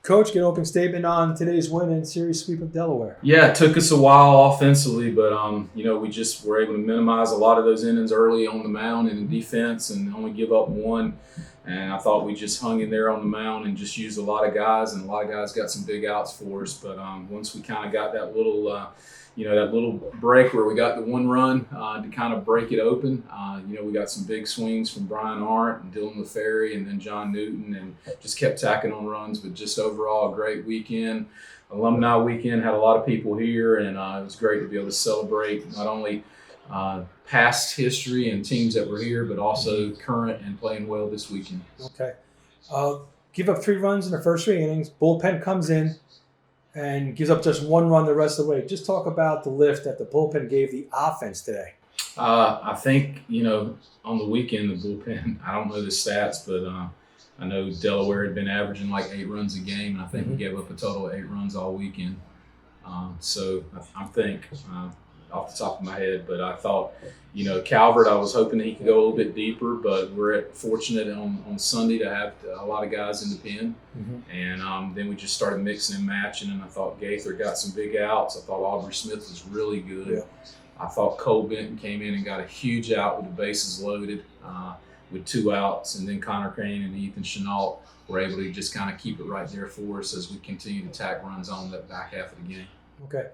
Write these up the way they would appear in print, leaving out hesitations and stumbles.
Coach, get an opening statement on today's win and series sweep of Delaware. Yeah, it took us a while offensively, but we just were able to minimize a lot of those innings early on the mound and in defense, and only give up one. And I thought we just hung in there on the mound and just used a lot of guys, and a lot of guys got some big outs for us. But once we kind of got that little, that little break where we got the one run to kind of break it open, we got some big swings from Brian Arndt and Dylan LaFerry and then John Newton, and just kept tacking on runs. But just overall, a great weekend. Alumni weekend, had a lot of people here, and it was great to be able to celebrate not only past history and teams that were here, but also current and playing well this weekend. Okay. Give up 3 runs in the first 3 innings. Bullpen comes in and gives up just 1 run the rest of the way. Just talk about the lift that the bullpen gave the offense today. I think, on the weekend, the bullpen, I don't know the stats, but I know Delaware had been averaging like 8 runs a game, and I think we gave up a total of 8 runs all weekend. So I think off the top of my head, but I thought, Calvert, I was hoping that he could go a little bit deeper, but we're fortunate on Sunday to have a lot of guys in the pen. And then we just started mixing and matching, and I thought Gaither got some big outs. I thought Aubrey Smith was really good. Yeah. I thought Cole Benton came in and got a huge out with the bases loaded with 2 outs, and then Connor Crane and Ethan Chenault were able to just kind of keep it right there for us as we continue to tack runs on that back half of the game. Okay.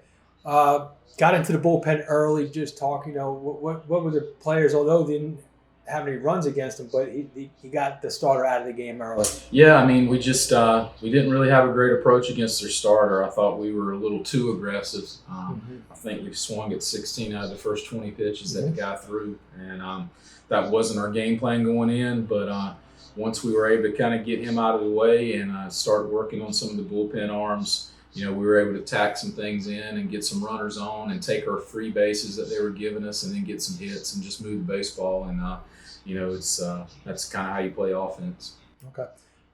Got into the bullpen early. Just talk, what were the players, although they didn't have any runs against him, but he got the starter out of the game early. Yeah, we just we didn't really have a great approach against their starter. I thought we were a little too aggressive. I think we swung at 16 out of the first 20 pitches that the guy threw, and that wasn't our game plan going in. But once we were able to kind of get him out of the way and start working on some of the bullpen arms, we were able to tack some things in and get some runners on and take our free bases that they were giving us and then get some hits and just move the baseball. And it's that's kind of how you play offense. Okay.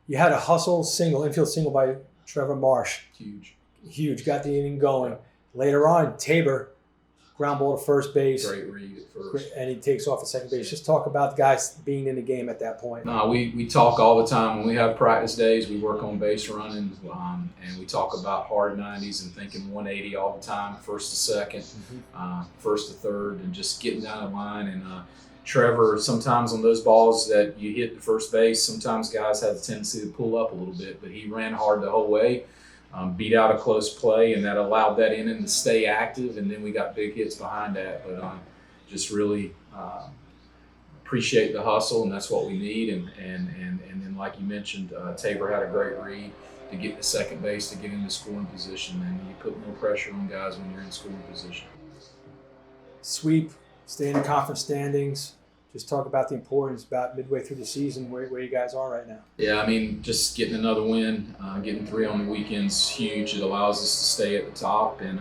You had a hustle infield single by Trevor Marsh. Huge. Got the inning going. Later on, Tabor, ground ball to first base. Great read at first. And he takes off at second base. Just talk about the guys being in the game at that point. No, we talk all the time. When we have practice days, we work on base running, and we talk about hard 90s and thinking 180 all the time, first to second, first to third, and just getting down the line. And Trevor, sometimes on those balls that you hit the first base, sometimes guys have the tendency to pull up a little bit, but he ran hard the whole way, beat out a close play, and that allowed that inning to stay active, and then we got big hits behind that. But just really appreciate the hustle, and that's what we need. And then, like you mentioned, Tabor had a great read to get to second base to get into scoring position, and you put no pressure on guys when you're in scoring position. Sweep, stay in the conference standings. Just talk about the importance about midway through the season, where you guys are right now. Yeah, just getting another win, getting 3 on the weekend's huge. It allows us to stay at the top, and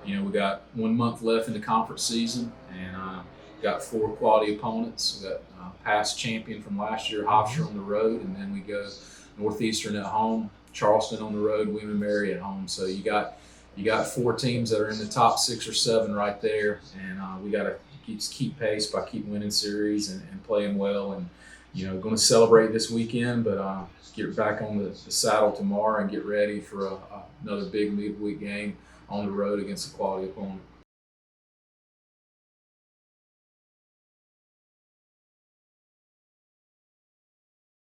we got 1 month left in the conference season, and got 4 quality opponents. We got past champion from last year, Hofstra, on the road, and then we go Northeastern at home, Charleston on the road, William & Mary at home. So you got 4 teams that are in the top 6 or 7 right there, and we got to keep pace by keep winning series and playing well, and going to celebrate this weekend, but get back on the saddle tomorrow and get ready for another big midweek game on the road against a quality opponent.